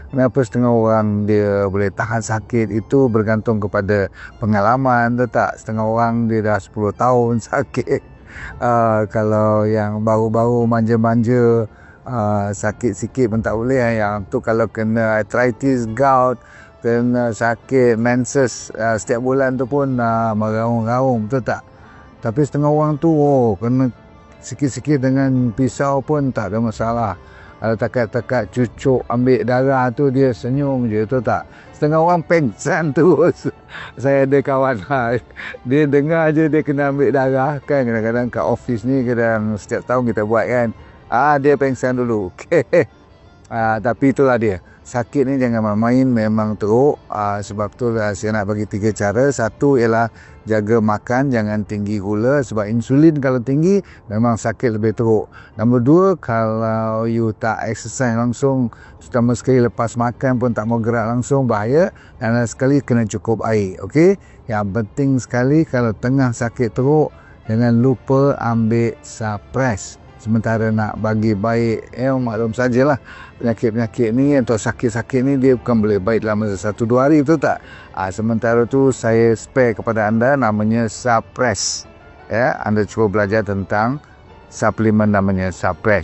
Kenapa setengah orang dia boleh tahan sakit, itu bergantung kepada pengalaman, tahu tak? Setengah orang dia dah 10 tahun sakit. Kalau yang baru-baru manja-manja sakit sikit pun tak boleh. Yang tu kalau kena arthritis, gout, kena sakit menses setiap bulan tu pun meraung-raung, betul tak? Tapi setengah orang tu kena sikit-sikit dengan pisau pun tak ada masalah. Kalau takat-takat cucuk ambil darah tu dia senyum je, betul tak? Setengah orang pengsan terus. Saya ada kawan dia dengar je dia kena ambil darah kan, kadang-kadang kat office ni kadang setiap tahun kita buat kan. Dia pengsan dulu. Okey. Tapi itulah dia. Sakit ni jangan main-main, memang teruk. Sebab tu saya nak bagi 3 cara. Satu ialah jaga makan, jangan tinggi gula. Sebab insulin kalau tinggi, memang sakit lebih teruk. Nombor 2, kalau you tak exercise langsung, terutama sekali lepas makan pun tak mau gerak langsung, bahaya. Dan sekali kena cukup air. Okey? Yang penting sekali kalau tengah sakit teruk, jangan lupa ambil suppress. Sementara nak bagi baik, maklum sajalah penyakit-penyakit ni atau sakit-sakit ni dia bukan boleh baik dalam masa 1-2 hari, betul tak? Sementara tu saya spare kepada anda, namanya suppress. Anda cuba belajar tentang suplemen namanya suppress.